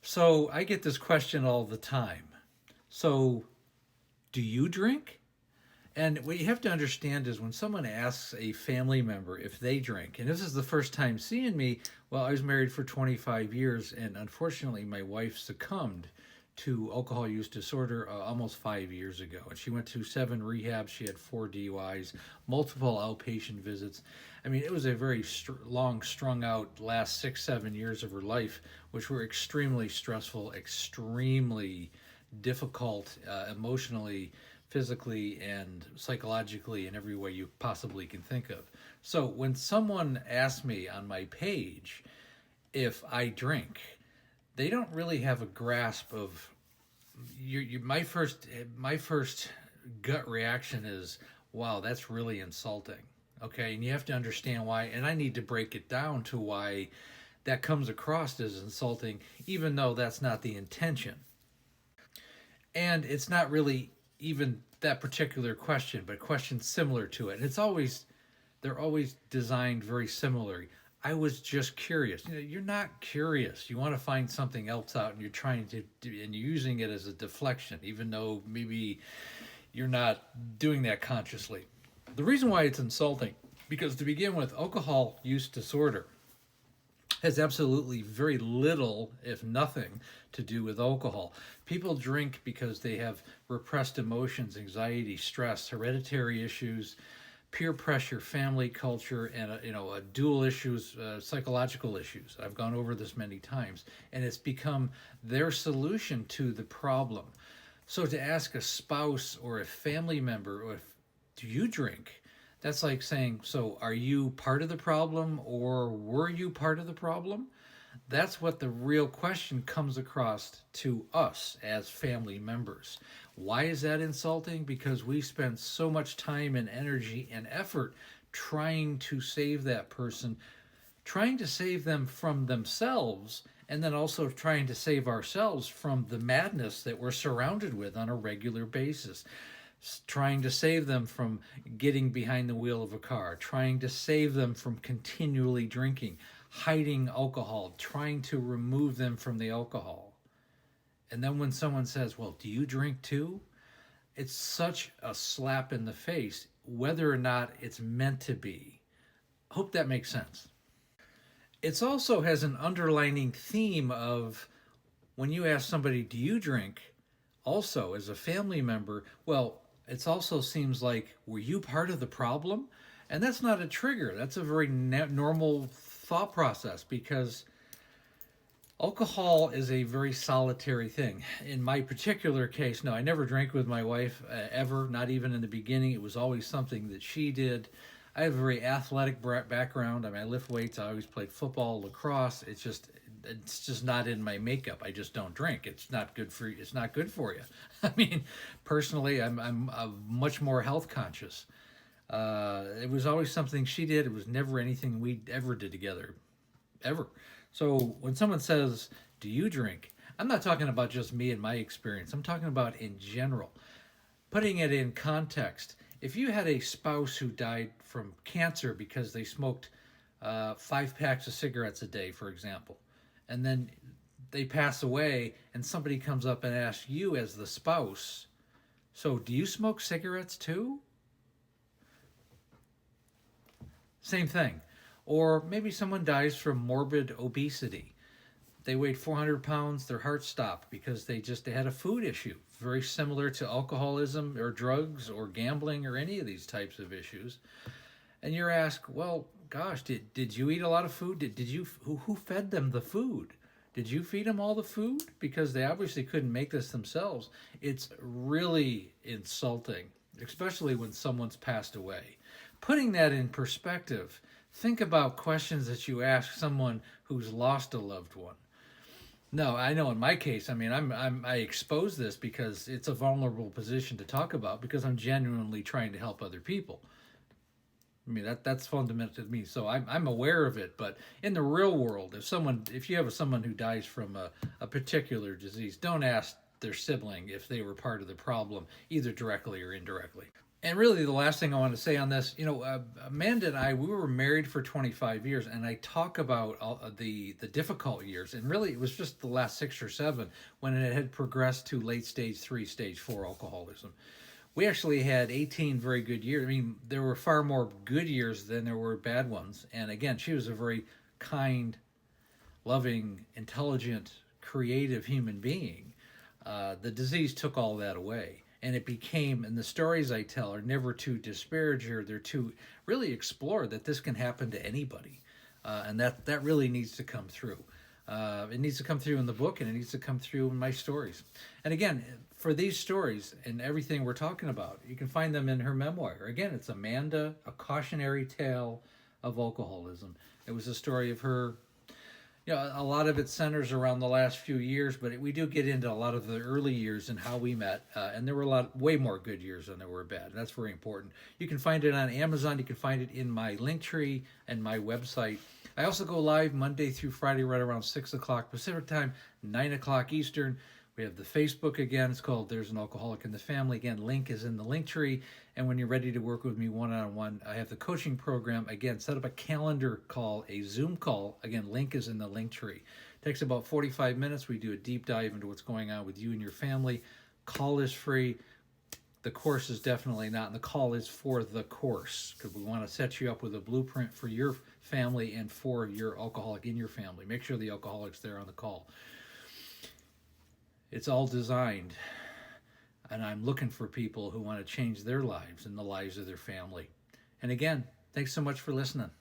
So I get this question all the time. So, do you drink? And what you have to understand is when someone asks a family member if they drink, and this is the first time seeing me, well, I was married for 25 years, and unfortunately, my wife succumbed to alcohol use disorder almost 5 years ago. And she went to 7 rehabs, she had 4 DUIs, multiple outpatient visits. I mean, it was a very long, strung out last 6, 7 years of her life, which were extremely stressful, extremely difficult emotionally, physically, and psychologically in every way you possibly can think of. So when someone asks me on my page if I drink, they don't really have a grasp of my first gut reaction is, wow, that's really insulting. Okay, and you have to understand why, and I need to break it down to why that comes across as insulting, even though that's not the intention. And it's not really even that particular question, but questions similar to it. And they're always designed very similarly. I was just curious. You're not curious. You want to find something else out, and you're trying to, and you're using it as a deflection, even though maybe you're not doing that consciously. The reason why it's insulting, because to begin with, alcohol use disorder has absolutely very little, if nothing, to do with alcohol. People drink because they have repressed emotions, anxiety, stress, hereditary issues, peer pressure, family culture, and dual issues, psychological issues. I've gone over this many times, and it's become their solution to the problem. So to ask a spouse or a family member, or if, do you drink? That's like saying, so are you part of the problem or were you part of the problem? That's what the real question comes across to us as family members. Why is that insulting? Because we spend so much time and energy and effort trying to save that person, trying to save them from themselves, and then also trying to save ourselves from the madness that we're surrounded with on a regular basis. Trying to save them from getting behind the wheel of a car, trying to save them from continually drinking, hiding alcohol, trying to remove them from the alcohol. And then when someone says, well, do you drink too? It's such a slap in the face, whether or not it's meant to be. Hope that makes sense. It also has an underlining theme of when you ask somebody, do you drink? Also, as a family member, well, it also seems like, were you part of the problem? And that's not a trigger. That's a very normal thought process because alcohol is a very solitary thing. In my particular case, no, I never drank with my wife ever, not even in the beginning. It was always something that she did. I have a very athletic background. I mean, I lift weights. I always played football, lacrosse. It's just not in my makeup. I just don't drink. It's not good for you. It's not good for you. I mean, personally, I'm much more health conscious. It was always something she did. It was never anything we ever did together, ever. So when someone says, "Do you drink?" I'm not talking about just me and my experience. I'm talking about in general. Putting it in context, if you had a spouse who died from cancer because they smoked 5 packs of cigarettes a day, for example, and then they pass away, and somebody comes up and asks you as the spouse, so do you smoke cigarettes too? Same thing. Or maybe someone dies from morbid obesity. They weighed 400 pounds, their heart stopped because they had a food issue, very similar to alcoholism or drugs or gambling or any of these types of issues. And you're asked, well, gosh, did you eat a lot of food? Did you who fed them the food? Did you feed them all the food? Because they obviously couldn't make this themselves. It's really insulting, especially when someone's passed away. Putting that in perspective, think about questions that you ask someone who's lost a loved one. No, I know in my case, I mean, I expose this because it's a vulnerable position to talk about because I'm genuinely trying to help other people. I mean that's fundamental to me. So I'm aware of it, but in the real world, if you have someone who dies from a particular disease, don't ask their sibling if they were part of the problem, either directly or indirectly. And really, the last thing I want to say on this, Amanda and I, we were married for 25 years, and I talk about the difficult years, and really, it was just the last 6 or 7 when it had progressed to late stage 3, stage 4 alcoholism. We actually had 18 very good years. I mean, there were far more good years than there were bad ones. And again, she was a very kind, loving, intelligent, creative human being. The disease took all that away. And it became, and the stories I tell are never to disparage her, they're to really explore that this can happen to anybody. And that really needs to come through. It needs to come through in the book, and it needs to come through in my stories. And again, for these stories and everything we're talking about, you can find them in her memoir. Again, it's Amanda, A Cautionary Tale of Alcoholism. It was a story of her. A lot of it centers around the last few years, but we do get into a lot of the early years and how we met. And there were way more good years than there were bad. And that's very important. You can find it on Amazon. You can find it in my Linktree and my website. I also go live Monday through Friday right around 6 o'clock Pacific time, 9 o'clock Eastern. We have the Facebook again. It's called There's an Alcoholic in the Family. Again, link is in the Linktree. And when you're ready to work with me one-on-one, I have the coaching program. Again, set up a calendar call, a Zoom call. Again, link is in the Linktree. It takes about 45 minutes. We do a deep dive into what's going on with you and your family. Call is free. The course is definitely not, and the call is for the course, because we want to set you up with a blueprint for your family and for your alcoholic in your family. Make sure the alcoholic's there on the call. It's all designed, and I'm looking for people who want to change their lives and the lives of their family. And again, thanks so much for listening.